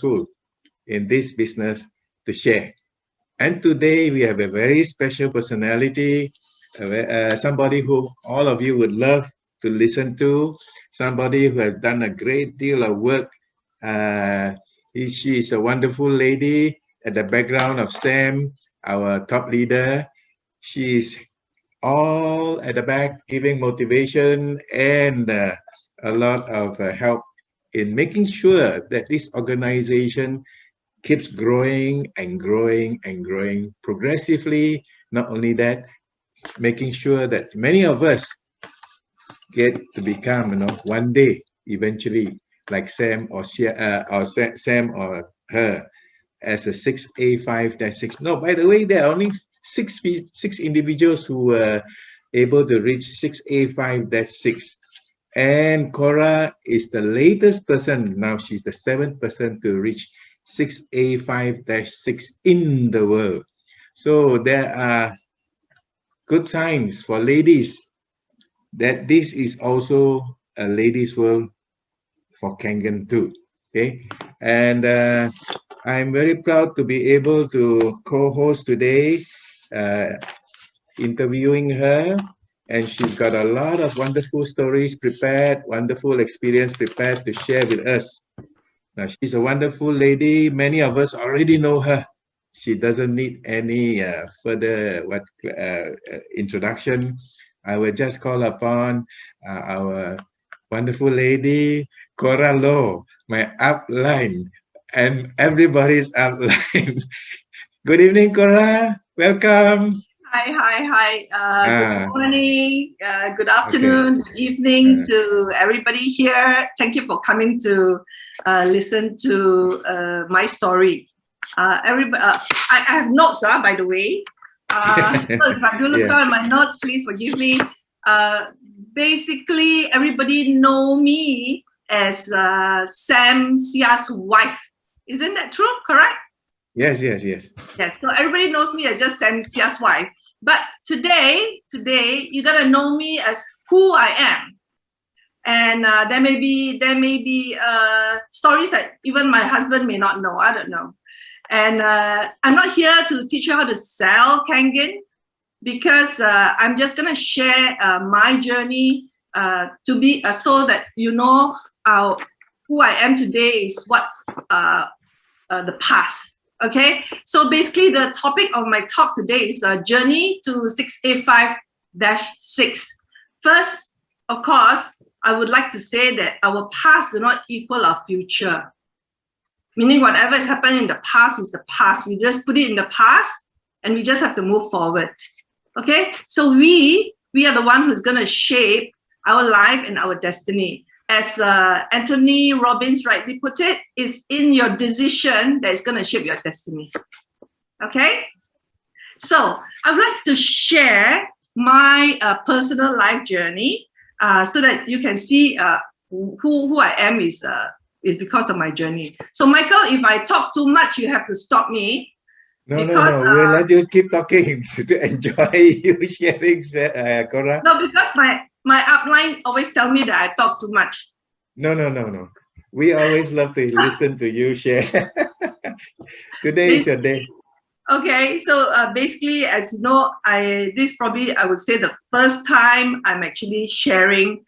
successful in this business to share. And today we have a very special personality, somebody who all of you would love to listen to, somebody who has done a great deal of work. She is a wonderful lady at the background of Sam, our top leader. She is all at the back giving motivation and a lot of help in making sure that this organization keeps growing and growing and growing progressively. Not only that, making sure that many of us get to become, one day, eventually, like Sam or Sam or her as a 6A5-6. No, by the way, there are only six individuals who were able to reach 6A5-6. And Cora is the latest person. Now she's the 7th person to reach 6A5-6 in the world. So there are good signs for ladies that this is also a ladies' world for KANGEN too. Okay, and I'm very proud to be able to co-host today, interviewing her. And she's got a lot of wonderful stories prepared, wonderful experience prepared to share with us. Now, she's a wonderful lady. Many of us already know her. She doesn't need any further introduction. I will just call upon our wonderful lady, Cora Low, my upline, and everybody's upline. Good evening, Cora. Welcome. Hi. Good morning, good afternoon, good evening to everybody here. Thank you for coming to listen to my story. Everybody, I have notes, by the way. So if I do look down my notes, please forgive me. Basically, everybody know me as Sam Sia's wife. Isn't that true? Correct? Yes. Yes, so everybody knows me as just Sam Sia's wife. But today, you gotta know me as who I am. And there may be stories that even my husband may not know. I don't know. And I'm not here to teach you how to sell KANGEN, because I'm just gonna share my journey to be so that you know who I am today is what the past. Okay, so basically the topic of my talk today is a journey to 6A5-6. First, of course, I would like to say that our past do not equal our future. Meaning whatever has happened in the past is the past. We just put it in the past and we just have to move forward. Okay, so we are the one who's going to shape our life and our destiny. As Anthony Robbins rightly put it, it's in your decision that is going to shape your destiny. Okay? So I would like to share my personal life journey so that you can see who I am is because of my journey. So Michael, if I talk too much, you have to stop me. No. We'll let you keep talking to enjoy you sharing, Cora. No, because my upline always tell me that I talk too much. No. We always love to listen to you share. Today is your day. Okay, so basically, as you know, this probably I would say the first time I'm actually sharing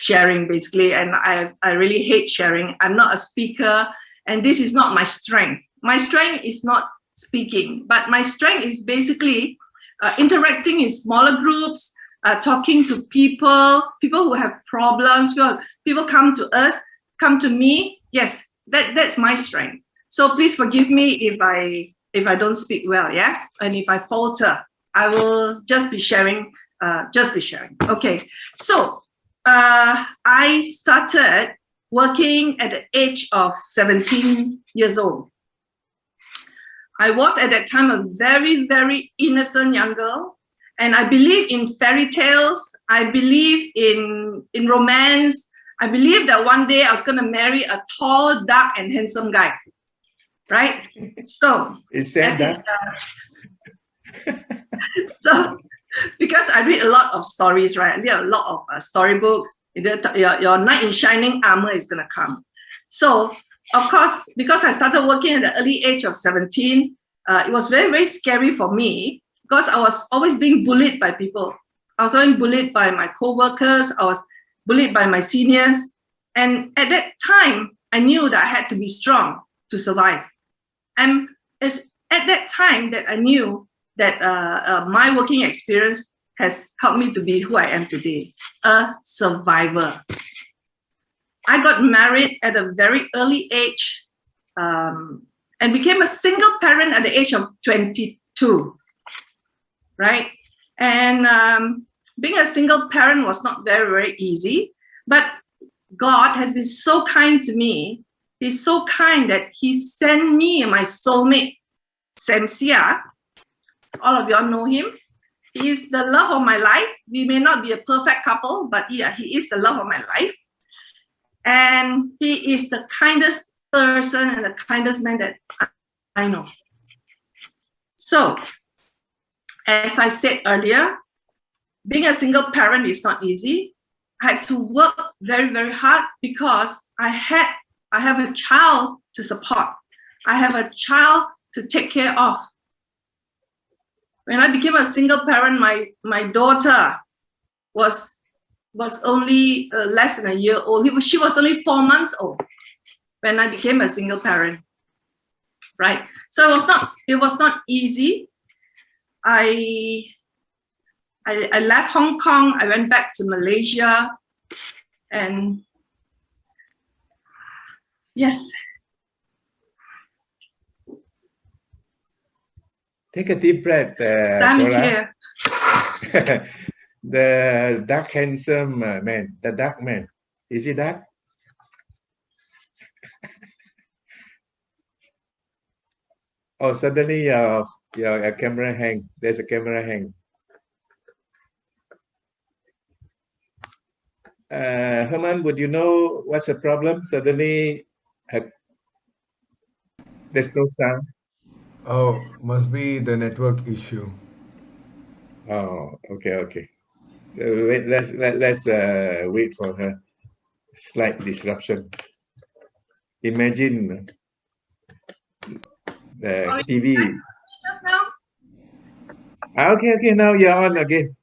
basically, and I really hate sharing. I'm not a speaker, and this is not my strength. My strength is not speaking, but my strength is basically interacting in smaller groups, talking to people who have problems. People come to us, come to me. Yes, that's my strength. So please forgive me if I don't speak well, yeah, and if I falter, I will just be sharing. Okay, so I started working at the age of 17 years old. I was at that time a very, very innocent young girl. And I believe in fairy tales. I believe in romance. I believe that one day I was going to marry a tall, dark, and handsome guy. Right? So, is that that? So, because I read a lot of stories, right? I read a lot of storybooks. Your knight in shining armor is going to come. So, of course, because I started working at the early age of 17, it was very, very scary for me because I was always being bullied by people. I was always bullied by my co-workers. I was bullied by my seniors. And at that time, I knew that I had to be strong to survive. And it's at that time that I knew that my working experience has helped me to be who I am today, a survivor. I got married at a very early age and became a single parent at the age of 22, right? And being a single parent was not very, very easy, but God has been so kind to me. He's so kind that he sent me my soulmate, Sam Sia. All of y'all know him. He is the love of my life. We may not be a perfect couple, but yeah, he is the love of my life. And he is the kindest person and the kindest man that I know. So, as I said earlier, being a single parent is not easy. I had to work very, very hard because I have a child to support. I have a child to take care of. When I became a single parent, my daughter was only less than a year old. She was only 4 months old when I became a single parent, right? So it was not easy. I left Hong Kong. I went back to Malaysia, and yes. Take a deep breath. Sam is here. The dark, handsome man, the dark man. Is he dark? Oh, suddenly your camera hang. There's a camera hang. Herman, would you know what's the problem? Suddenly, there's no sound. Oh, must be the network issue. Oh, okay. Wait, let's wait for her. Slight disruption. Imagine the TV. Just now. Okay. Now you're on again.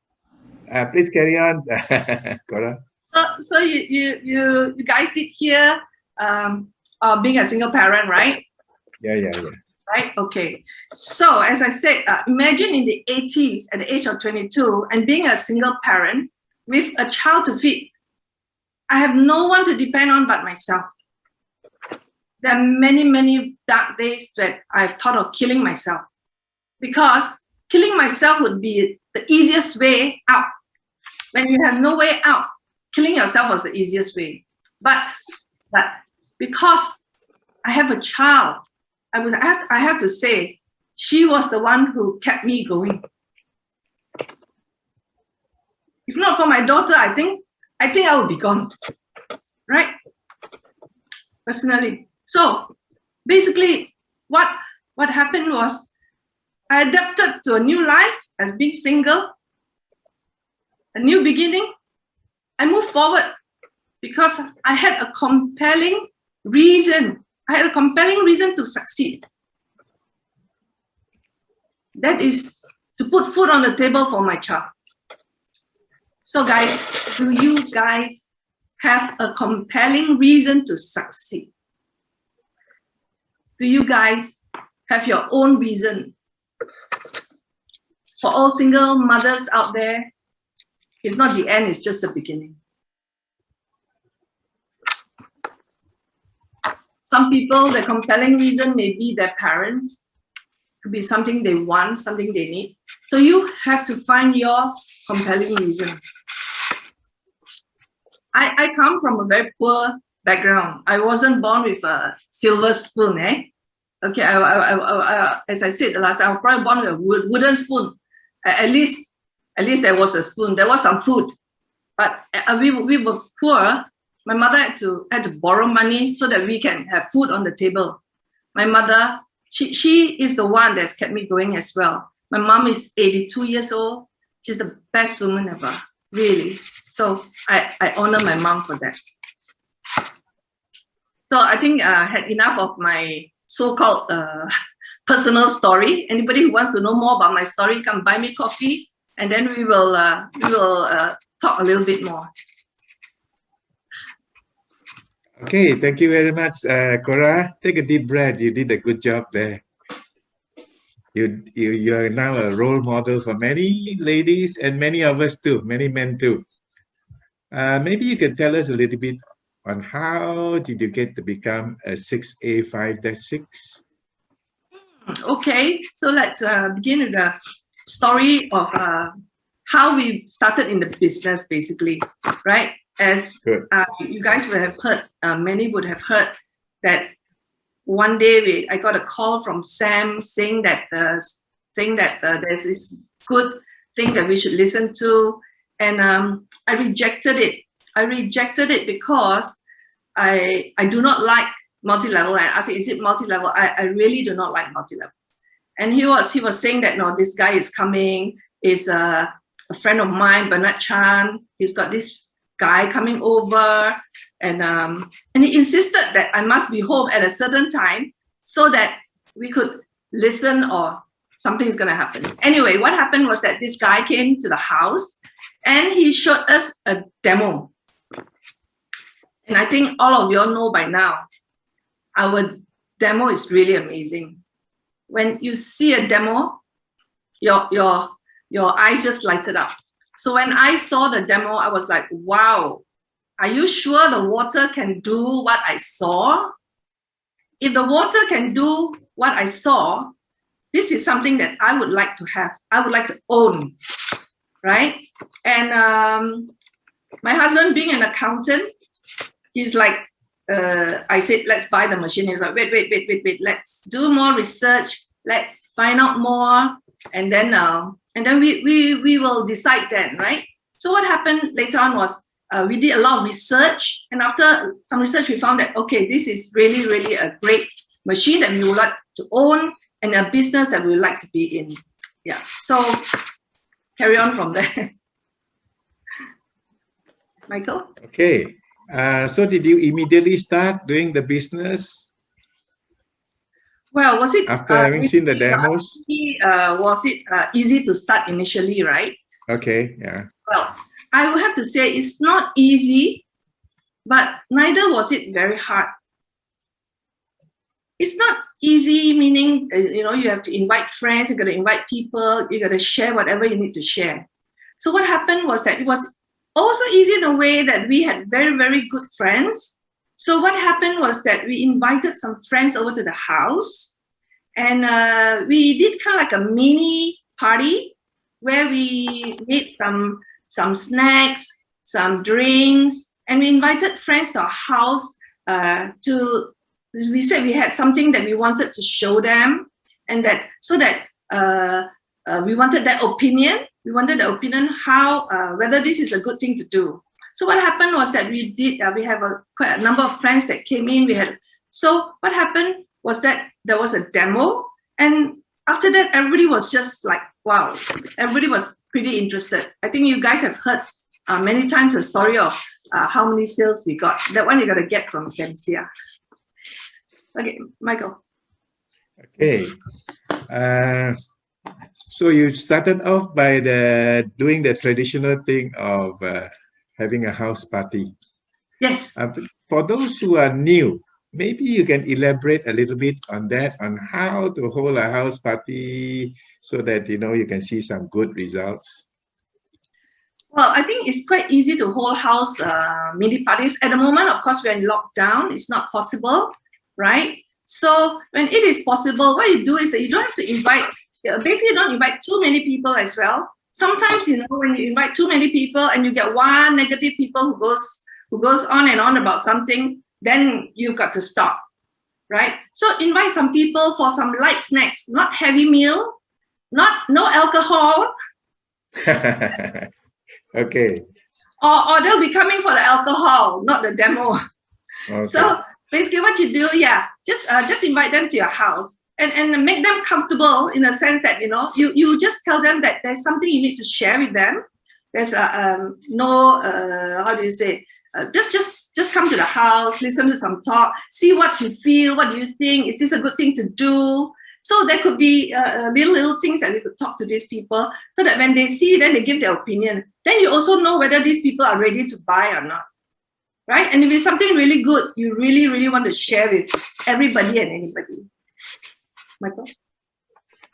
Please carry on, Cora. So you guys did hear being a single parent, right? Yeah. Right. Okay. So as I said, imagine in the 80s at the age of 22 and being a single parent with a child to feed. I have no one to depend on but myself. There are many, many dark days that I've thought of killing myself because killing myself would be the easiest way out. When you have no way out, killing yourself was the easiest way. But because I have a child, I have to say, she was the one who kept me going. If not for my daughter, I think I would be gone, right? Personally. So basically, what happened was I adapted to a new life as being single, a new beginning. I moved forward because I had a compelling reason. I had a compelling reason to succeed. That is to put food on the table for my child. So guys, do you guys have a compelling reason to succeed? Do you guys have your own reason? For all single mothers out there, it's not the end, it's just the beginning. Some people, the compelling reason may be their parents. It could be something they want, something they need. So you have to find your compelling reason. I come from a very poor background. I wasn't born with a silver spoon, Okay, as I said the last time, I was probably born with a wooden spoon. At least there was a spoon. There was some food, but we were poor. My mother had to borrow money so that we can have food on the table. My mother, she is the one that's kept me going as well. My mom is 82 years old. She's the best woman ever, really. So I honor my mom for that. So I think I had enough of my so-called personal story. Anybody who wants to know more about my story, come buy me coffee, and then we will talk a little bit more. Okay, thank you very much, Cora. Take a deep breath. You did a good job there. You are now a role model for many ladies and many of us too, many men too. Maybe you can tell us a little bit on how did you get to become a 6A5-6? Okay, so let's begin with the story of how we started in the business, basically, right? As you guys would have heard, many would have heard that one day I got a call from Sam saying that there's this good thing that we should listen to, and I rejected it. I rejected it because I do not like multi-level. And I said, is it multi-level? I really do not like multi-level. And he was saying that, no, this guy is coming, is a friend of mine, Bernard Chan. He's got this guy coming over, and he insisted that I must be home at a certain time so that we could listen or something is going to happen. Anyway, what happened was that this guy came to the house and he showed us a demo. And I think all of you all know by now, our demo is really amazing. When you see a demo, your eyes just lighted up. So when I saw the demo, I was like, wow, are you sure the water can do what I saw? If the water can do what I saw, this is something that I would like to have. I would like to own, right? And my husband, being an accountant, he's like, I said, let's buy the machine. He's like, wait, let's do more research. Let's find out more. And then we will decide then, right? So what happened later on was we did a lot of research. And after some research, we found that, okay, this is really, really a great machine that we would like to own and a business that we would like to be in. Yeah, so carry on from there. Michael? Okay. So did you immediately start doing the business? Well, was it after having seen the demos? Was it easy to start initially, right? Okay, yeah. Well, I would have to say it's not easy, but neither was it very hard. It's not easy, meaning you have to invite friends, you got to invite people, you got to share whatever you need to share. So what happened was that it was also easy in a way that we had very, very good friends. So what happened was that we invited some friends over to the house, and we did kind of like a mini party where we made some snacks, some drinks, and we invited friends to our house we said we had something that we wanted to show them, and that we wanted their opinion. We wanted the opinion how whether this is a good thing to do. So what happened was that we have quite a number of friends that came in. So what happened was that there was a demo, and after that everybody was just like, wow, everybody was pretty interested. I think you guys have heard many times the story of how many sales we got. That one you got to get from Sensia. Okay, Michael. Okay. So you started off by doing the traditional thing of having a house party. Yes. For those who are new, maybe you can elaborate a little bit on that, on how to hold a house party so that you can see some good results. Well, I think it's quite easy to hold house mini parties. At the moment, of course, we're in lockdown. It's not possible, right? So when it is possible, what you do is that you don't have to invite, basically don't invite too many people as well. Sometimes, when you invite too many people and you get one negative people who goes on and on about something, then you've got to stop, right? So invite some people for some light snacks, not heavy meal, no alcohol. Okay. Or they'll be coming for the alcohol, not the demo. Okay. So basically what you do, just invite them to your house and make them comfortable in a sense that, you just tell them that there's something you need to share with them. There's no, how do you say, just just come to the house, listen to some talk, see what you feel, what do you think, is this a good thing to do? So there could be little things that we could talk to these people, so that when they see, then they give their opinion. Then you also know whether these people are ready to buy or not, right? And if it's something really good, you really want to share with everybody and anybody. Michael?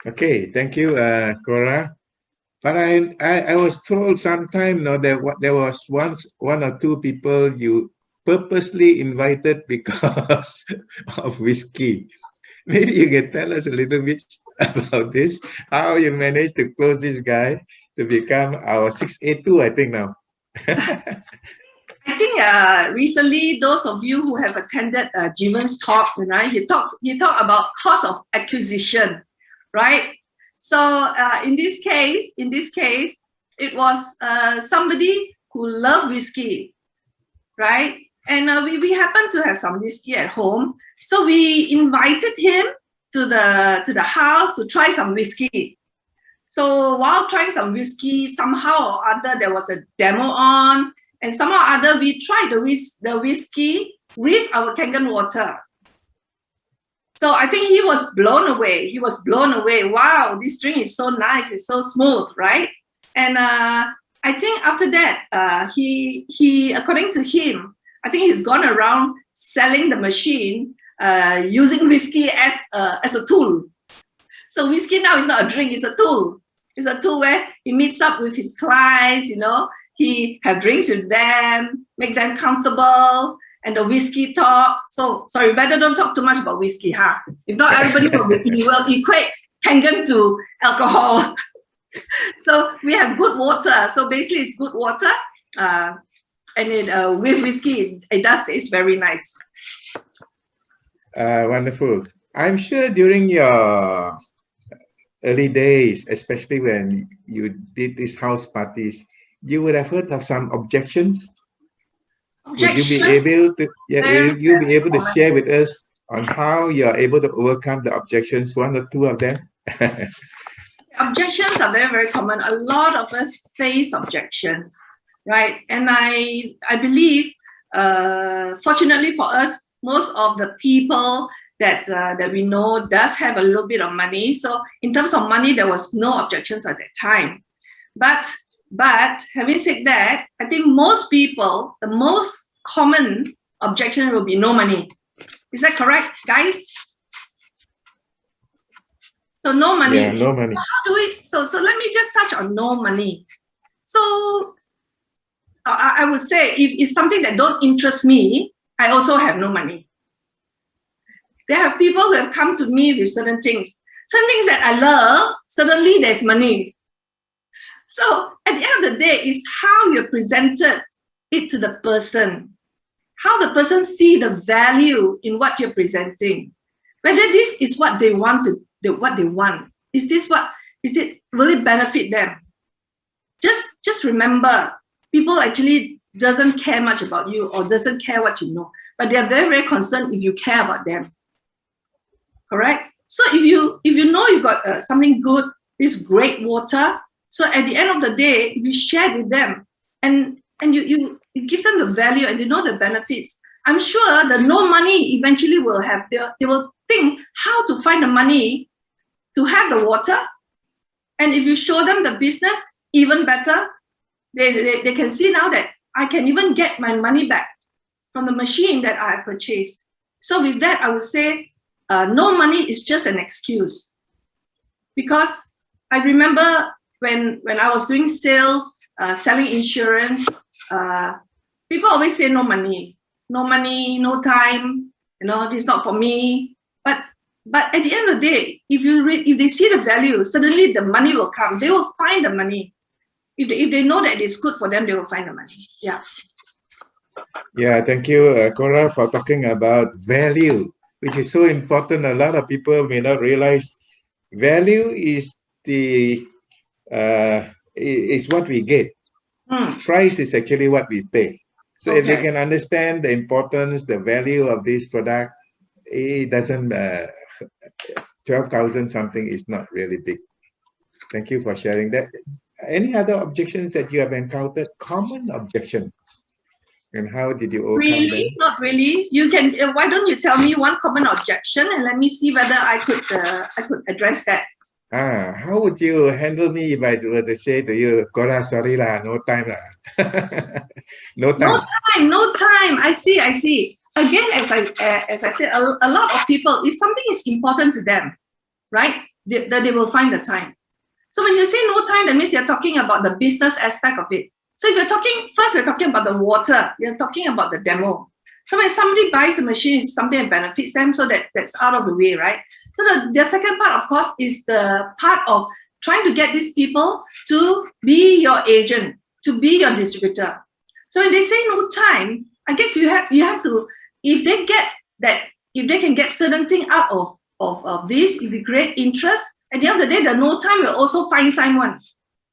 Okay, thank you, Cora. But I was told sometime that there was once one or two people you purposely invited because of whiskey. Maybe you can tell us a little bit about this, how you managed to close this guy to become our 6A2, I think now. I think recently, those of you who have attended Jivan's talk, right? He talked about cost of acquisition, right? So in this case, it was somebody who loved whiskey, right? And we happened to have some whiskey at home, so we invited him to the house to try some whiskey. So while trying some whiskey, somehow or other there was a demo on, and somehow or other we tried the whiskey with our Kangen water. So I think he was blown away. He was blown away. Wow, this drink is so nice. It's so smooth, right? And I think after that, he according to him, I think he's gone around selling the machine using whiskey as a tool. So whiskey now is not a drink; it's a tool. It's a tool where he meets up with his clients. You know, he have drinks with them, make them comfortable. And the whiskey talk. So sorry, better don't talk too much about whiskey, huh? If not, everybody will equate Kangen to alcohol. So we have good water. So basically, it's good water, and with whiskey, it does taste very nice. Wonderful. I'm sure during your early days, especially when you did these house parties, you would have heard of some objections. Would you be able to, will you be able to share with us on how you are able to overcome the objections, one or two of them? Objections are very common. A lot of us face objections, right? And I believe, fortunately for us, most of the people that we know does have a little bit of money. So in terms of money, there was no objections at that time. But having said that, I think most people, the most common objection will be no money. Is that correct, guys? So no money. Yeah, no money. How do we? So let me just touch on no money. So I would say if it's something that don't interest me, I also have no money. There are people who have come to me with certain things that I love. Suddenly there's money. So at the end of the day, it's how you presented it to the person, how the person see the value in what you're presenting, whether this is what they want what they want. Will it benefit them? Just remember, people actually doesn't care much about you or doesn't care what you know, but they are very concerned if you care about them. Correct? So if you know you got something good, this great water. So at the end of the day, if you share with them and you give them the value and they know the benefits, I'm sure the no money eventually will have, they will think how to find the money to have the water. And if you show them the business, even better, they can see now that I can even get my money back from the machine that I purchased. So with that, I would say no money is just an excuse. Because I remember when I was doing sales, selling insurance, people always say no money, no time, this is not for me. But at the end of the day, if they see the value, suddenly the money will come. They will find the money. If they know that it's good for them, they will find the money. Yeah. Yeah, thank you, Cora, for talking about value, which is so important. A lot of people may not realize value is is what we get. Price is actually what we pay. So if they can understand the importance, the value of this product, it doesn't 12,000 something is not really big. Thank you for sharing that. Any other objections that you have encountered? Common objections And how did you overcome Really? them? Not really. You can. Why don't you tell me one common objection and let me see whether I could address that. How would you handle me if I were to say to you, Cora, sorry lah, no time lah. No time. No time. I see. Again, as I said, a lot of people, if something is important to them, right, they will find the time. So when you say no time, that means you're talking about the business aspect of it. So if we're talking about the water, you're talking about the demo. So when somebody buys a machine, it's something that benefits them, so that's out of the way, right? So the second part, of course, is the part of trying to get these people to be your agent, to be your distributor. So when they say no time, I guess you have to, if they can get certain thing out of this, if you create interest, at the end of the day, the no time will also find time one.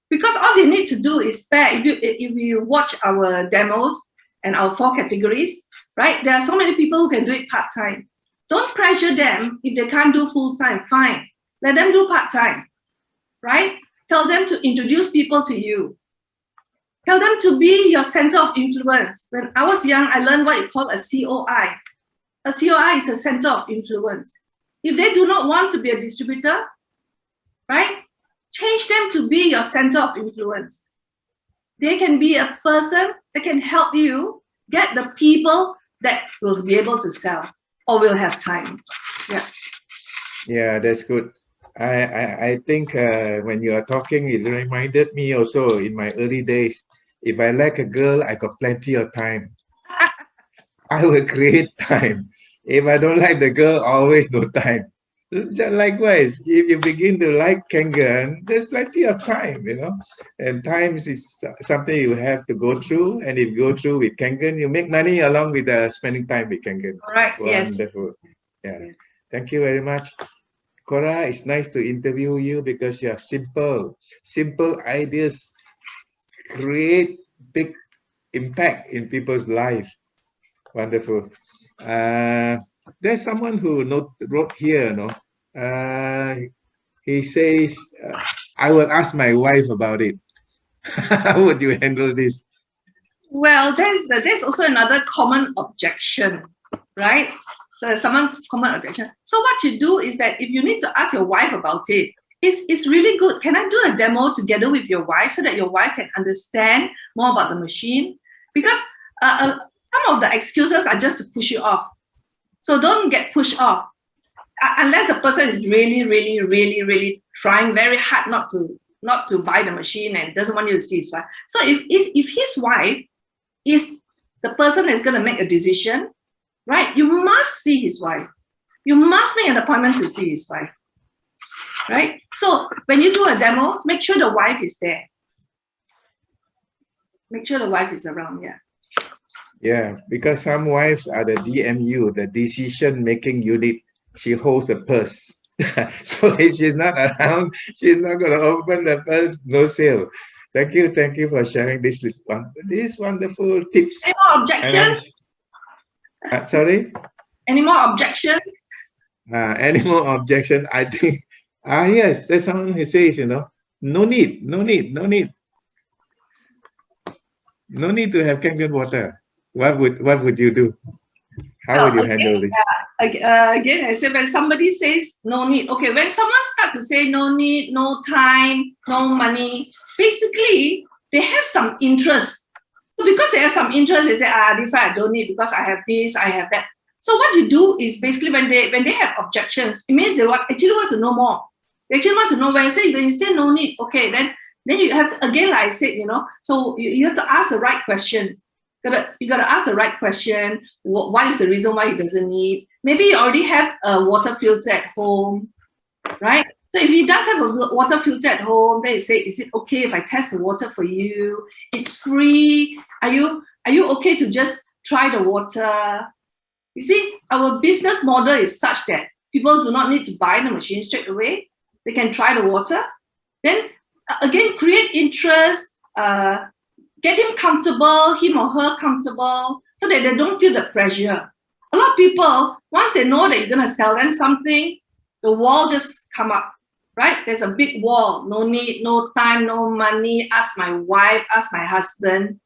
Because all they need to do is spare. If you watch our demos and our 4 categories, right? There are so many people who can do it part-time. Don't pressure them if they can't do full-time, fine. Let them do part-time, right? Tell them to introduce people to you. Tell them to be your center of influence. When I was young, I learned what you call a COI. A COI is a center of influence. If they do not want to be a distributor, right? Change them to be your center of influence. They can be a person that can help you get the people that will be able to sell or will have time. Yeah. Yeah, that's good. I think when you are talking, it reminded me also in my early days. If I like a girl, I got plenty of time. I will create time. If I don't like the girl, always no time. Likewise, if you begin to like KANGEN, there's plenty of time, and time is something you have to go through. And if you go through with KANGEN, you make money along with spending time with KANGEN. All right. Wonderful. Yes. Yeah. Thank you very much. Cora, it's nice to interview you because you have simple ideas create big impact in people's life. Wonderful. There's someone who wrote here, he says, I will ask my wife about it. How would you handle this? Well, there's also another common objection, right? So common objection. So what you do is that if you need to ask your wife about it, it's really good. Can I do a demo together with your wife so that your wife can understand more about the machine? Because some of the excuses are just to push you off. So don't get pushed off unless the person is really trying very hard not to buy the machine and doesn't want you to see his wife. So if his wife is the person that's going to make a decision, right? You must see his wife. You must make an appointment to see his wife, right? So when you do a demo, make sure the wife is there. Make sure the wife is around, yeah. Yeah, because some wives are the DMU, the decision-making unit. She holds the purse. So if she's not around, she's not going to open the purse, no sale. Thank you for sharing these wonderful tips. Any more objections? Sorry? Any more objections? Any more objection? I think, yes, there's someone who says, no need to have KANGEN water. What would you do? How would you handle this? Again, I said when somebody says no need, okay, when someone starts to say no need, no time, no money, basically they have some interest. So because they have some interest, they say, this one I don't need because I have this, I have that. So what you do is basically when they have objections, it means they actually want to know more. They actually want to know when you say no need, okay, then you have to, again, like I said, so you have to ask the right questions. You gotta ask the right question. What is the reason why he doesn't need? Maybe you already have a water filter at home, right? So if he does have a water filter at home, then you say, is it okay if I test the water for you? It's free. Are you okay to just try the water? You see, our business model is such that people do not need to buy the machine straight away. They can try the water. Then again, create interest, get him comfortable, him or her comfortable, so that they don't feel the pressure. A lot of people, once they know that you're going to sell them something, the wall just come up, right? There's a big wall. No need, no time, no money. Ask my wife, ask my husband.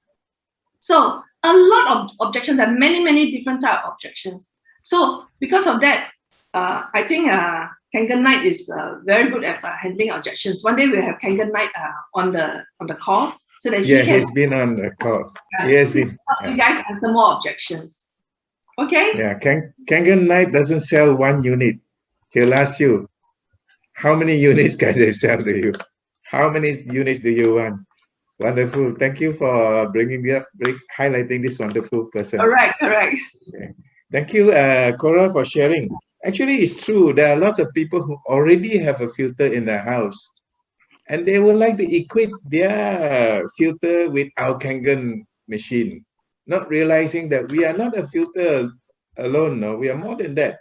So A lot of objections. There are many different type of objections. So because of that, I think KANGEN Knight is very good at handling objections. One day we'll have KANGEN Knight on the call so that he's been on the call. He has been. You guys answer more objections. Okay? Yeah, KANGEN Knight doesn't sell one unit. He'll ask you, how many units can they sell to you? How many units do you want? Wonderful. Thank you for highlighting this wonderful person. Correct. Okay. Thank you, Cora, for sharing. Actually, it's true. There are lots of people who already have a filter in their house, and they would like to equip their filter with our KANGEN machine, not realizing that we are not a filter alone. No, we are more than that.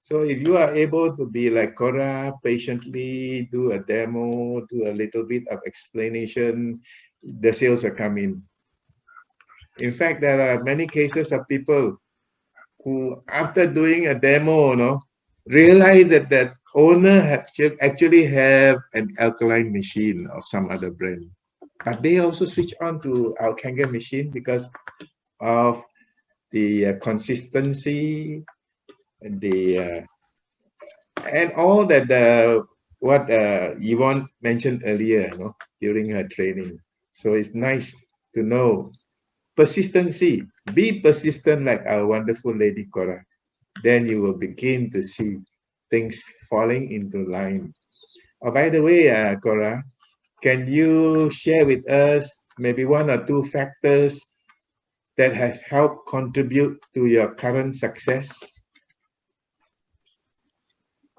So if you are able to be like Cora, patiently do a demo, do a little bit of explanation, the sales will come in. In fact, there are many cases of people who, after doing a demo, realize that that owner actually have an alkaline machine of some other brand. But they also switch on to our KANGEN machine because of the consistency, and all that what Yvonne mentioned earlier, during her training. So it's nice to know persistency. Be persistent like our wonderful lady Cora. Then you will begin to see things falling into line. Oh, by the way, Cora, can you share with us maybe one or two factors that have helped contribute to your current success?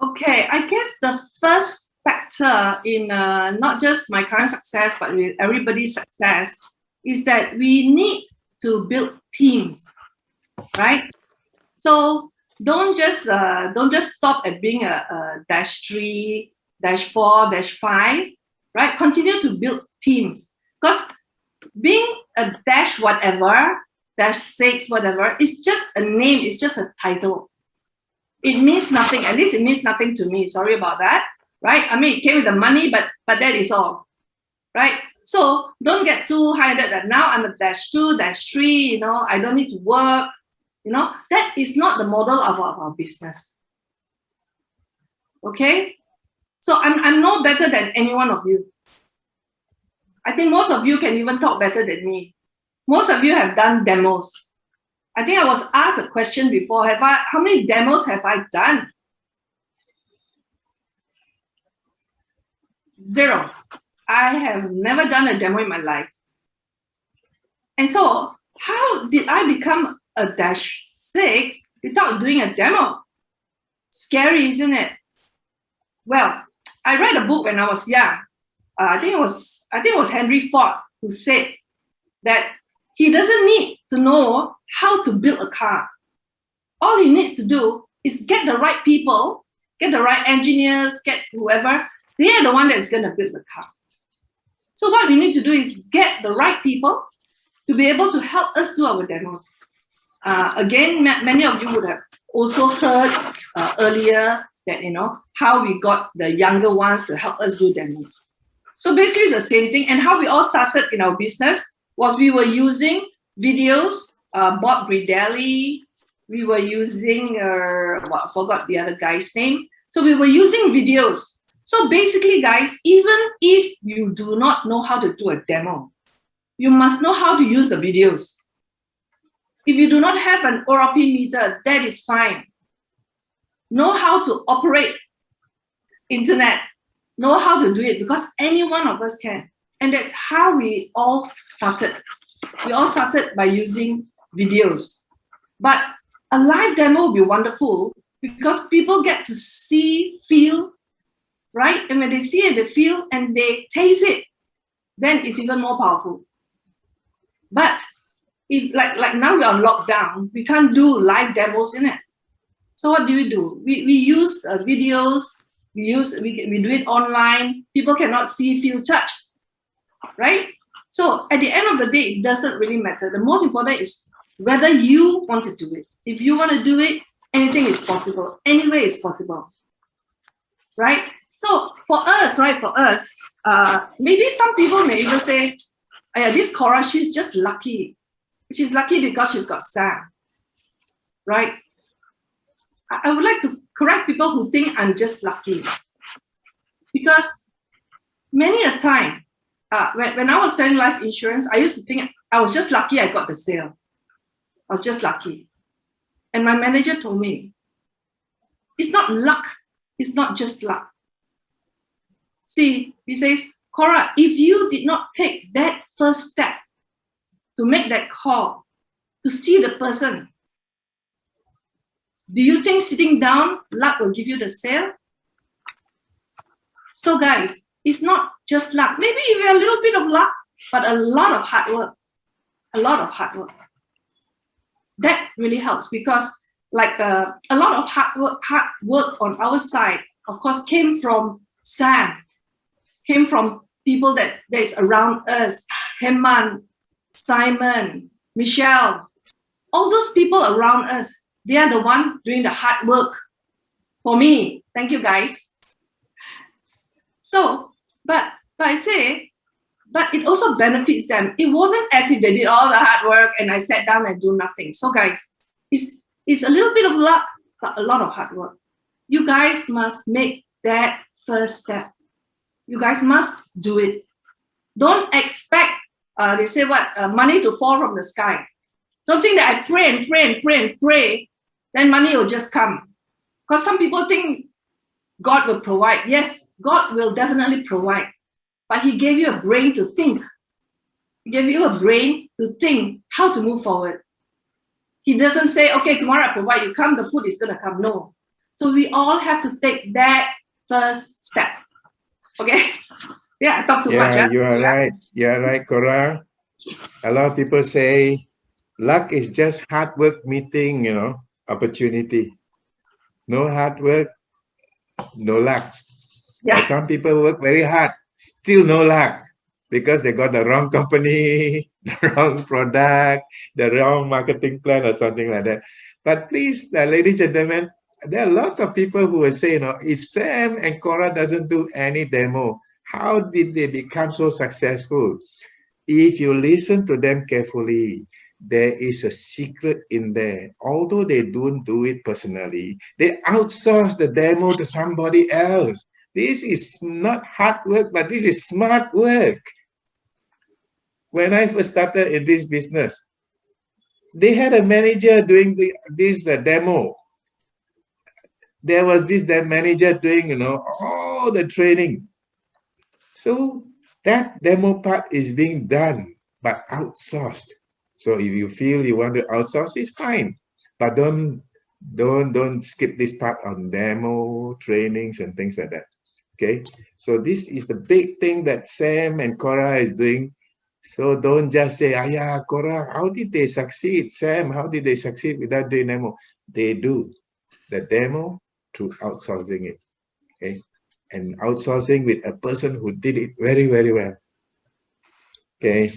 Okay, I guess the first factor in not just my current success, but with everybody's success, is that we need to build teams, right? So don't just stop at being a -3, -4, -5, right? Continue to build teams, because being a -whatever, -6, whatever, is just a name, it's just a title. It means nothing. At least it means nothing to me. Sorry about that, right? I mean, it came with the money, but that is all, right? So don't get too high-headed that now I'm a -2, -3, I don't need to work. That is not the model of our business. Okay? So I'm no better than any one of you. I think most of you can even talk better than me. Most of you have done demos. I think I was asked a question before, how many demos have I done? 0. I have never done a demo in my life. And so how did I become a -6 without doing a demo? Scary, isn't it? Well, I read a book when I was young. I think it was Henry Ford who said that he doesn't need to know how to build a car. All he needs to do is get the right people, get the right engineers, get whoever. They are the one that's going to build the car. So what we need to do is get the right people to be able to help us do our demos. Again, many of you would have also heard earlier that, how we got the younger ones to help us do demos. So basically it's the same thing. And how we all started in our business was we were using videos, Bob Gridelli, we were using, I forgot the other guy's name. So we were using videos. So basically, guys, even if you do not know how to do a demo, you must know how to use the videos. If you do not have an ORP meter, that is fine. Know how to operate internet, know how to do it, because any one of us can. And that's how we all started. We all started by using videos. But a live demo will be wonderful because people get to see, feel, right? And when they see it, they feel, and they taste it, then it's even more powerful. But if, like now we're on lockdown, we can't do live demos in it. So what do? We use videos, we do it online. People cannot see, feel, touch, right? So at the end of the day, it doesn't really matter. The most important is whether you want to do it. If you want to do it, anything is possible. Anywhere is possible, right? So for us, maybe some people may even say, this Cora, she's just lucky She's lucky because she's got Sam, right? I would like to correct people who think I'm just lucky, because many a time, when I was selling life insurance, I used to think I was just lucky I got the sale. I was just lucky. And my manager told me, it's not luck. It's not just luck. See, he says, Cora, if you did not take that first step to make that call, to see the person, do you think sitting down, luck will give you the sale? So guys, it's not just luck. Maybe even a little bit of luck, but a lot of hard work. A lot of hard work. That really helps, because like a lot of hard work on our side, of course, came from Sam, came from people that is around us, Hemman, Simon, Michelle, all those people around us. They are the one doing the hard work for me. Thank you, guys. So, but I say, but it also benefits them. It wasn't as if they did all the hard work and I sat down and do nothing. So guys, it's a little bit of luck, but a lot of hard work. You guys must make that first step. You guys must do it. Don't expect, they say what, money to fall from the sky. Don't think that I pray and pray and pray and pray, then money will just come. Because some people think God will provide. Yes, God will definitely provide. But he gave you a brain to think. He gave you a brain to think how to move forward. He doesn't say, okay, tomorrow I provide you, come, the food is going to come. No. So we all have to take that first step. Okay? Yeah, I talked too much. Yeah, you are right. You are right, Cora. A lot of people say luck is just hard work meeting, opportunity. No hard work, no luck. Yeah. But some people work very hard, still no luck, because they got the wrong company, the wrong product, the wrong marketing plan or something like that. But please, ladies and gentlemen, there are lots of people who will say, if Sam and Cora doesn't do any demo, how did they become so successful? If you listen to them carefully, there is a secret in there. Although they don't do it personally, they outsource the demo to somebody else. This is not hard work, but this is smart work. When I first started in this business, they had a manager doing this demo. There was this manager doing, all the training. So that demo part is being done, but outsourced. So if you feel you want to outsource, it's fine, but don't skip this part on demo trainings and things like that. Okay, so this is the big thing that Sam and Cora is doing. So don't just say, yeah, Cora, how did they succeed? Sam, how did they succeed without doing demo? They do the demo through outsourcing it. Okay, and outsourcing with a person who did it very, very well. Okay,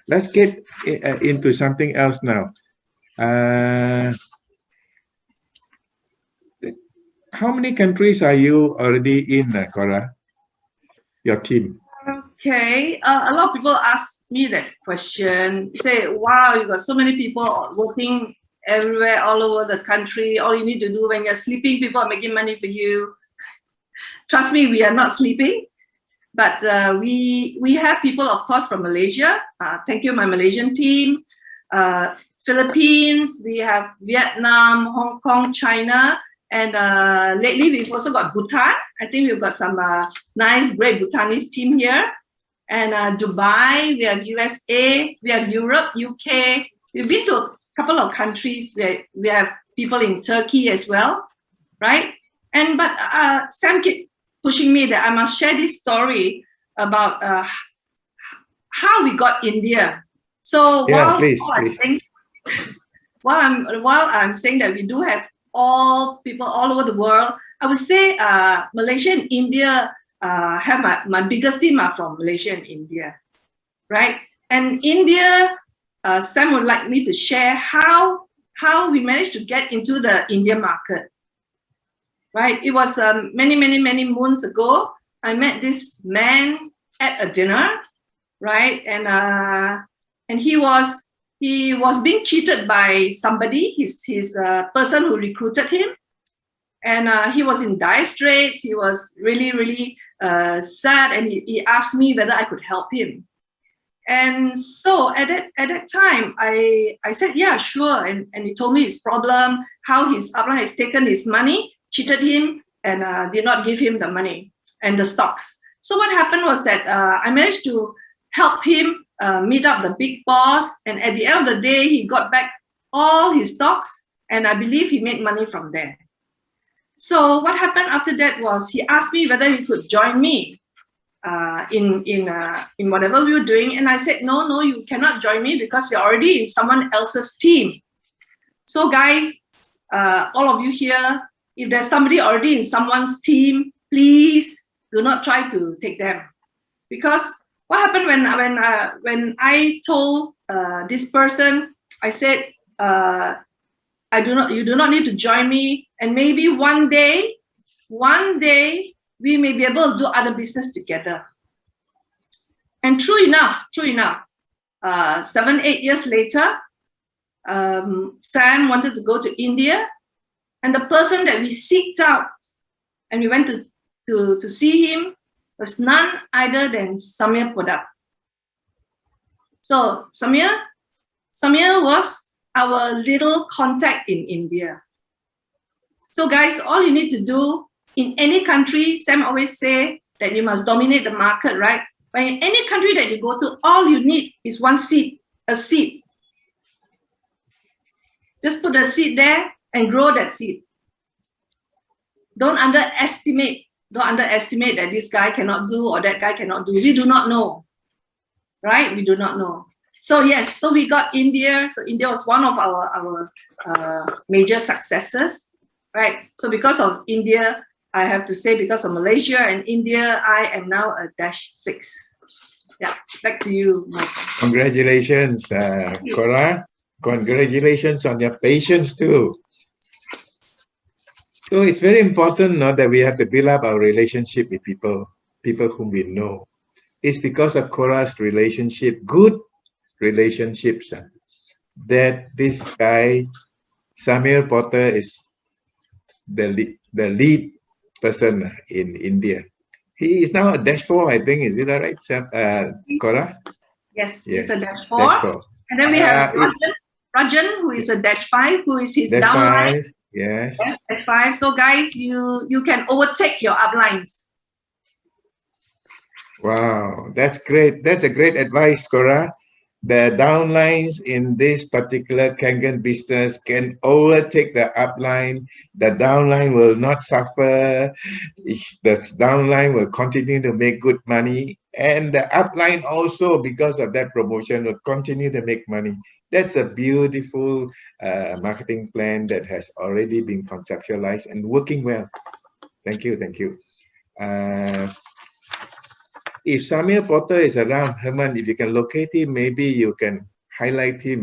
let's get into something else now. How many countries are you already in, Cora? Your team? Okay, a lot of people ask me that question. Say, wow, you got so many people working everywhere, all over the country. All you need to do when you're sleeping, people are making money for you. Trust me, we are not sleeping. But we have people, of course, from Malaysia. Thank you, my Malaysian team. Philippines, we have Vietnam, Hong Kong, China. And lately, we've also got Bhutan. I think we've got some nice, great Bhutanese team here. And Dubai, we have USA, we have Europe, UK. We've been to a couple of countries where we have people in Turkey as well, right? And but Sam kept pushing me that I must share this story about how we got India. So yeah, while I'm saying that we do have all people all over the world, I would say Malaysia and India have my biggest team are from Malaysia and India, right? And India, Sam would like me to share how we managed to get into the India market, right? It was many moons ago. I met this man at a dinner, right? And he was he was being cheated by somebody, his person who recruited him. And he was in dire straits. He was really sad, and he asked me whether I could help him. And so at that time, I said, yeah, sure. And he told me his problem, how his upline has taken his money, cheated him, and did not give him the money and the stocks. So what happened was that I managed to help him meet up the big boss. And at the end of the day, he got back all his stocks, and I believe he made money from there. So what happened after that was he asked me whether he could join me in whatever we were doing, and I said, no, you cannot join me because you're already in someone else's team. So guys, all of you here, if there's somebody already in someone's team, please do not try to take them. Because what happened when I told this person, I said, you do not need to join me, and maybe one day we may be able to do other business together. And true enough, 7-8 years later, Sam wanted to go to India, and the person that we sought out and we went to see him was none other than Samir Podak. So Samir was our little contact in India. So guys, all you need to do in any country, Sam always say that you must dominate the market, right? But in any country that you go to, all you need is one seed, a seed. Just put a seed there and grow that seed. Don't underestimate that this guy cannot do or that guy cannot do. We do not know, right? We do not know. So yes, so we got India. So India was one of our major successes, right? So because of India, I have to say, because of Malaysia and India, I am now a -6. Yeah, back to you, Mike. Congratulations, Cora. Congratulations on your patience too. So it's very important that we have to build up our relationship with people whom we know. It's because of Cora's relationship, good relationships, that this guy, Samir Potter, is the lead person in India. He is now a -4, I think. Is it all right, Cora? Yes, he's a -4. And then we have Rajan, who is a -5, who is his downline. Yes. -5. So guys, you can overtake your uplines. Wow, that's great. That's a great advice, Cora. The downlines in this particular KANGEN business can overtake the upline. The downline will not suffer. The downline will continue to make good money. And the upline also, because of that promotion, will continue to make money. That's a beautiful marketing plan that has already been conceptualized and working well. Thank you. Thank you. If Samir Potter is around, Herman, if you can locate him, maybe you can highlight him,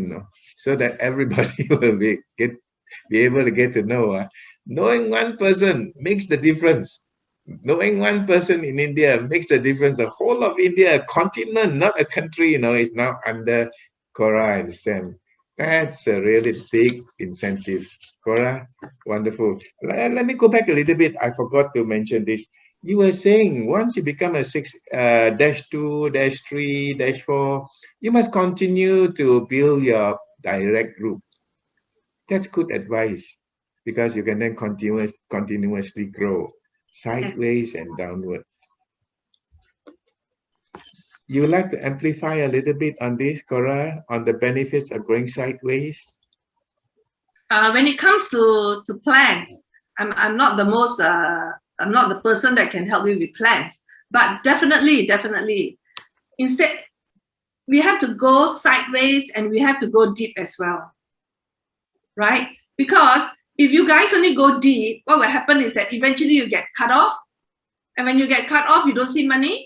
so that everybody will be able to get to know. Knowing one person makes the difference. Knowing one person in India makes the difference. The whole of India, a continent, not a country, is now under Cora and Sam. That's a really big incentive. Cora, wonderful. Let me go back a little bit. I forgot to mention this. You were saying once you become a -2, -3, -4, you must continue to build your direct group. That's good advice, because you can then continuously grow sideways and downward. You would like to amplify a little bit on this, Cora, on the benefits of going sideways? When it comes to plans, I'm not the most I'm not the person that can help you with plans, but definitely, instead, we have to go sideways and we have to go deep as well, right? Because if you guys only go deep, what will happen is that eventually you get cut off, and when you get cut off, you don't see money,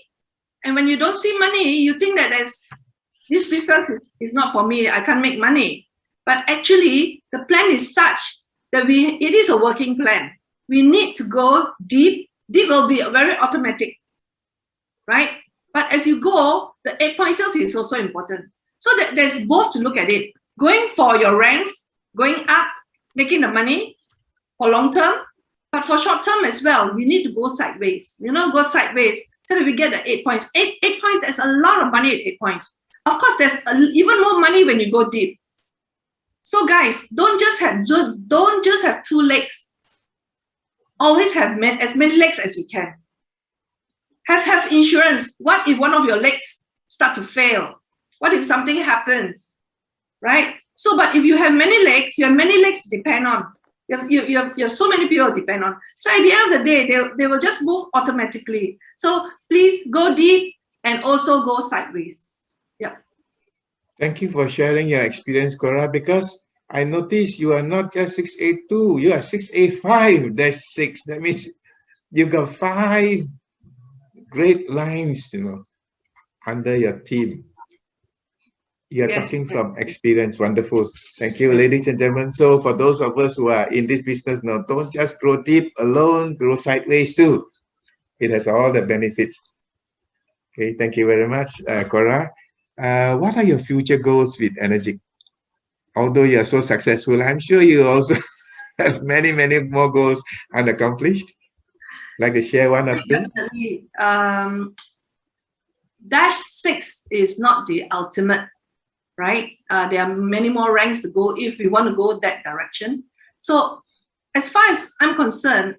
and when you don't see money, you think that this business is not for me, I can't make money. But actually, the plan is such that it is a working plan. We need to go deep. Deep will be very automatic, right? But as you go, the 8-point sales is also important. So that there's both to look at it. going for your ranks, going up, making the money for long term, but for short term as well, we need to go sideways. Go sideways so that we get the 8 points. 8 points, there's a lot of money at 8 points. Of course, there's even more money when you go deep. So guys, don't just have 2 legs. Always have as many legs as you can. Have insurance. What if one of your legs start to fail? What if something happens, right? So, but if you have many legs, you have many legs to depend on. You have so many people to depend on. So at the end of the day, they will just move automatically. So please go deep and also go sideways. Yeah. Thank you for sharing your experience, Cora, because I noticed you are not just 6A2, you are 6A5-6. That means you got 5 great lines, under your team. You are talking from experience. Wonderful. Thank you, ladies and gentlemen. So for those of us who are in this business now, don't just grow deep alone, grow sideways too. It has all the benefits. Okay, thank you very much, Cora. What are your future goals with Energic? Although you are so successful, I'm sure you also have many, many more goals unaccomplished. Like to share one or two? Definitely. -6 is not the ultimate, right? There are many more ranks to go if we want to go that direction. So as far as I'm concerned,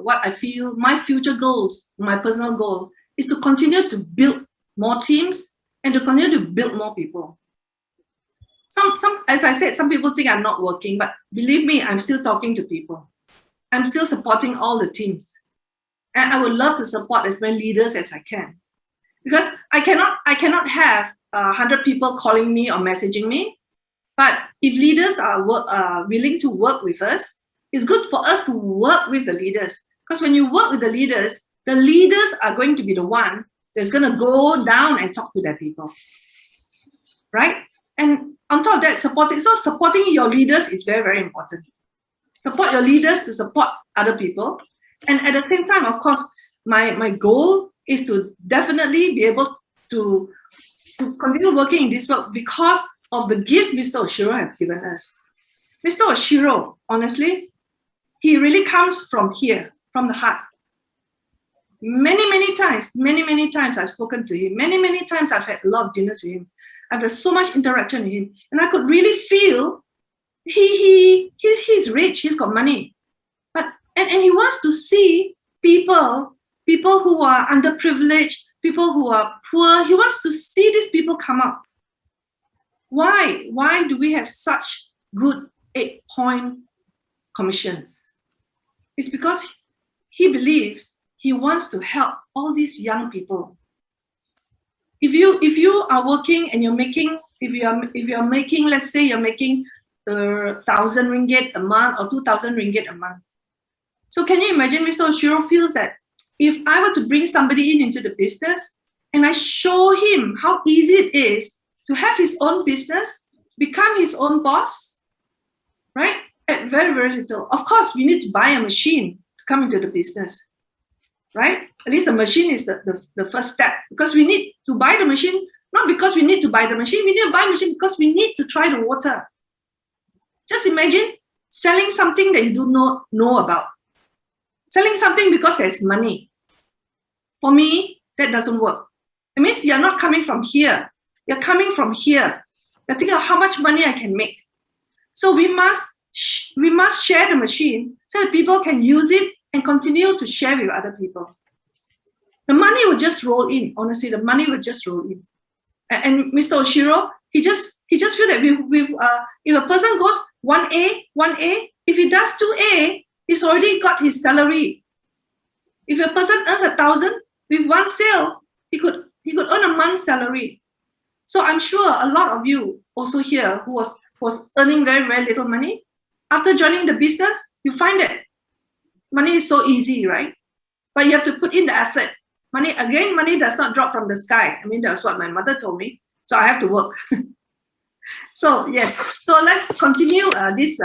what I feel my future goals, my personal goal, is to continue to build more teams and to continue to build more people. As I said, some people think I'm not working, but believe me, I'm still talking to people. I'm still supporting all the teams. And I would love to support as many leaders as I can. Because I cannot have 100 people calling me or messaging me. But if leaders are willing to work with us, it's good for us to work with the leaders. Because when you work with the leaders are going to be the one that's going to go down and talk to their people. Right? And on top of that, supporting your leaders is very, very important. Support your leaders to support other people. And at the same time, of course, my goal is to definitely be able to continue working in this work because of the gift Mr. Oshiro has given us. Mr. Oshiro, honestly, he really comes from here, from the heart. Many times I've spoken to him. Many times I've had a lot of dinners with him. I've had so much interaction with him. And I could really feel he's rich, he's got money. And he wants to see people who are underprivileged, people who are poor. He wants to see these people come up. Why? Why do we have such good 8-point commissions? It's because he believes he wants to help all these young people. If you are working and you're making, if you're making, let's say you're making 1,000 ringgit a month or 2,000 ringgit a month. So can you imagine Mr. Oshiro feels that if I were to bring somebody into the business and I show him how easy it is to have his own business, become his own boss, right? At very, very little. Of course, we need to buy a machine to come into the business, right? At least the machine is the first step, because we need to buy the machine, not because we need to buy the machine, we need to buy the machine because we need to try the water. Just imagine selling something that you do not know about. Selling something because there's money. For me, that doesn't work. It means you're not coming from here. You're coming from here. You're thinking of how much money I can make. So we must share the machine so that people can use it and continue to share with other people. The money will just roll in. Honestly, the money will just roll in. And Mr. Oshiro, he just feel that if a person goes 1A, if he does 2A, he's already got his salary. If a person earns 1,000 with one sale, he could earn a month's salary. So I'm sure a lot of you also here who was earning very, very little money, after joining the business, you find that money is so easy, right? But you have to put in the effort. Money does not drop from the sky. I mean, that's what my mother told me. So I have to work. So yes, so let's continue this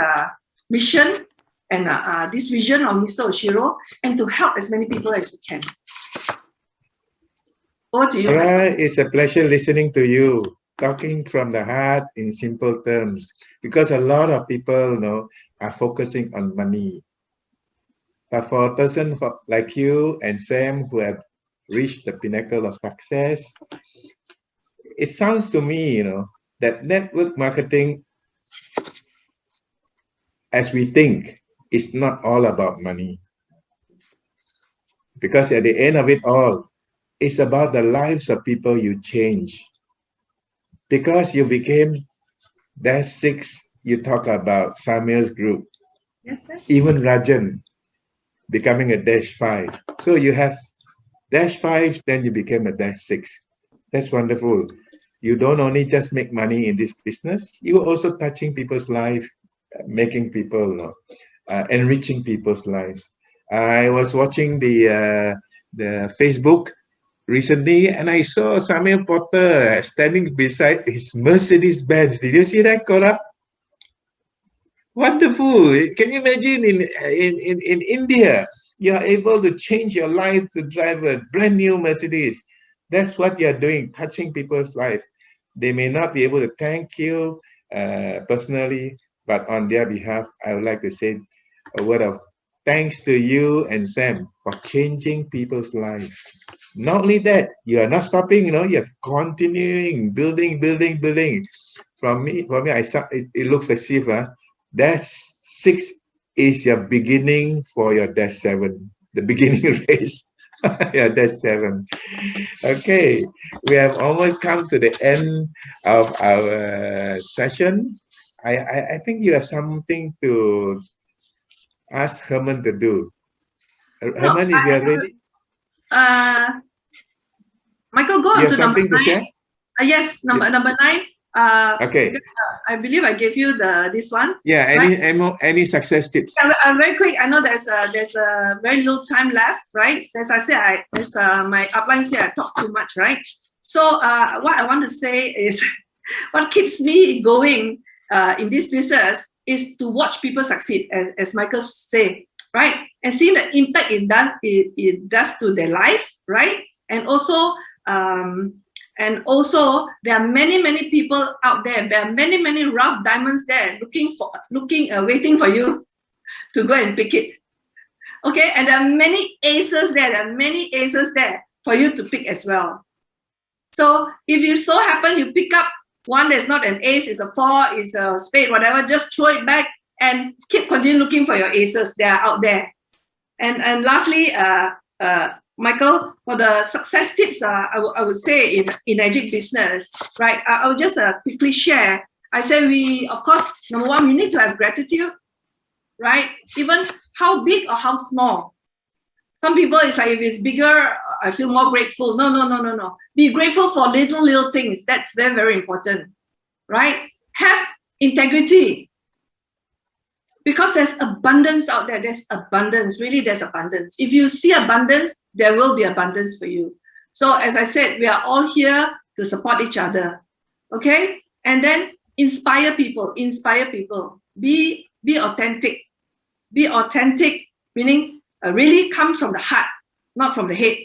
mission and this vision of Mr. Oshiro, and to help as many people as we can. Over to you. Cora, it's a pleasure listening to you. talking from the heart in simple terms, because a lot of people are focusing on money. But for a person like you and Sam who have reached the pinnacle of success, it sounds to me, that network marketing, as we think, is not all about money. Because at the end of it all, it's about the lives of people you change. Because you became that 6, you talk about Samuel's group. Yes, yes. Even Rajan becoming a -5. So you have -5, then you became a -6. That's wonderful. You don't only just make money in this business, you also touching people's life, making people, enriching people's lives. I was watching the Facebook recently, and I saw Samuel Potter standing beside his Mercedes Benz. Did you see that, Cora? Wonderful. Can you imagine in India, you are able to change your life to drive a brand new Mercedes. That's what you're doing, touching people's life. They may not be able to thank you personally, but on their behalf, I would like to say a word of thanks to you and Sam for changing people's life. Not only that, you are not stopping, you're continuing, building. For me, I saw it looks as if -6 is your beginning for your -7, the beginning race. Yeah, -7. Okay, we have almost come to the end of our session. I think you have something to ask Herman to do. Herman, if you are ready. Michael, go on You have to number something to 9. share? Yes, number 9. Okay. Because, I believe I gave you this one. Yeah. Right? Any success tips? Very quick. I know there's a very little time left, right? As I said, my upline said I talk too much, right? So what I want to say is, what keeps me going in this business is to watch people succeed, as Michael said, right? And seeing the impact it does to their lives, right? And also there are many people out there. There are many rough diamonds there waiting for you to go and pick it. Okay, and there are many aces there. There are many aces there for you to pick as well. So if you so happen you pick up one that's not an ace, is a 4, is a spade, whatever, just throw it back and continue looking for your aces. They are out there. And lastly, Michael, for the success tips, I would say in Egypt business, right? I will just quickly share. I say of course, number 1, we need to have gratitude, right? Even how big or how small. Some people, it's like, if it's bigger, I feel more grateful. No. Be grateful for little things. That's very important, right? Have integrity. Because there's abundance out there. There's abundance. Really, there's abundance. If you see abundance, there will be abundance for you. So as I said, we are all here to support each other. Okay? And then inspire people. Be authentic. Be authentic, meaning really comes from the heart, not from the head.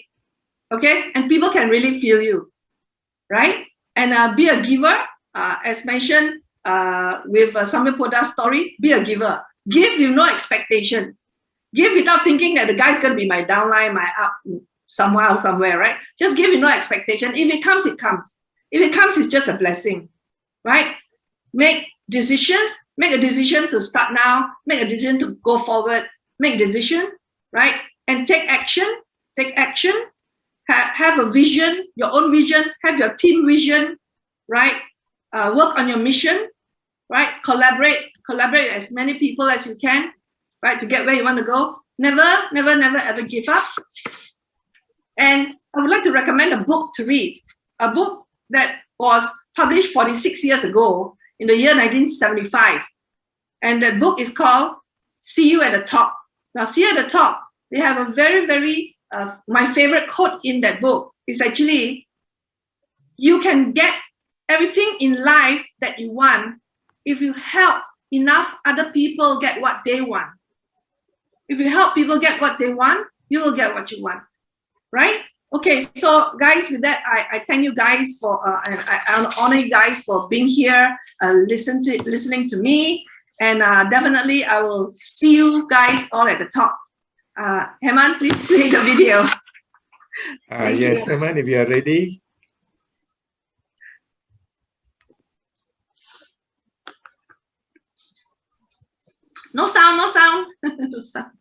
Okay? And people can really feel you. Right? And be a giver. As mentioned with Samuel Poda's story, be a giver. Give with no expectation. Give without thinking that the guy's going to be my downline, my up somewhere, right? Just give with no expectation. If it comes, it comes. If it comes, it's just a blessing, right? Make decisions. Make a decision to start now. Make a decision to go forward. Make a decision, right? And take action. Take action. Have a vision, your own vision. Have your team vision, right? Work on your mission, right? Collaborate as many people as you can, right? To get where you want to go. Never ever give up. And I would like to recommend a book to read. A book that was published 46 years ago in the year 1975. And that book is called See You at the Top. Now, See You at the Top, they have a very, my favorite quote in that book is actually, you can get everything in life that you want if you help enough other people get what they want. If you help people get what they want, you will get what you want, right? Okay, so guys, with that, I thank you guys for and I honor you guys for being here, listening to me, and definitely I will see you guys all at the top. Heman, please play the video. Yes, Heman, if you are ready. No sound, no sound, no sound.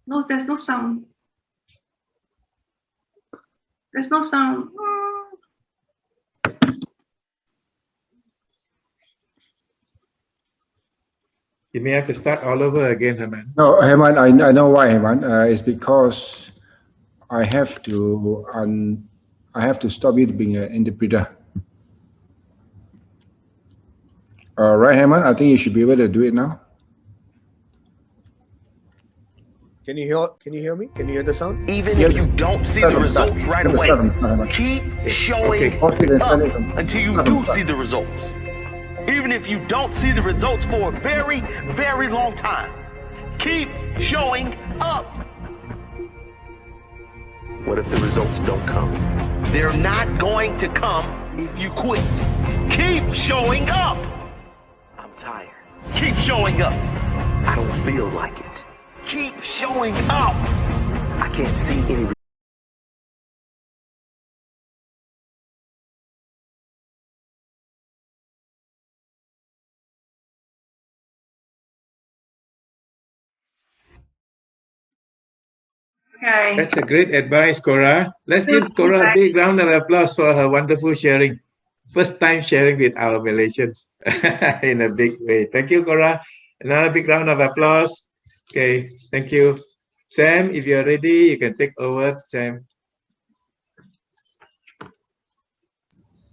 No, there's no sound. There's no sound. You may have to start all over again, Heman. No, Heman, I know why, Heman. It's because I have to stop it being an interpreter. Right, Heman? I think you should be able to do it now. Can you hear me? Can you hear the sound? Even if you don't see the results right away, keep showing up until you do see the results. Even if you don't see the results for a very, very long time, keep showing up. What if the results don't come? They're not going to come if you quit. Keep showing up. I'm tired. Keep showing up. I don't feel like it. Keep showing up. I can't see any. Okay. That's a great advice, Cora. Let's give Cora a big round of applause for her wonderful sharing. First time sharing with our Malaysians in a big way. Thank you, Cora. Another big round of applause. Okay, thank you. Sam, if you're ready, you can take over, Sam.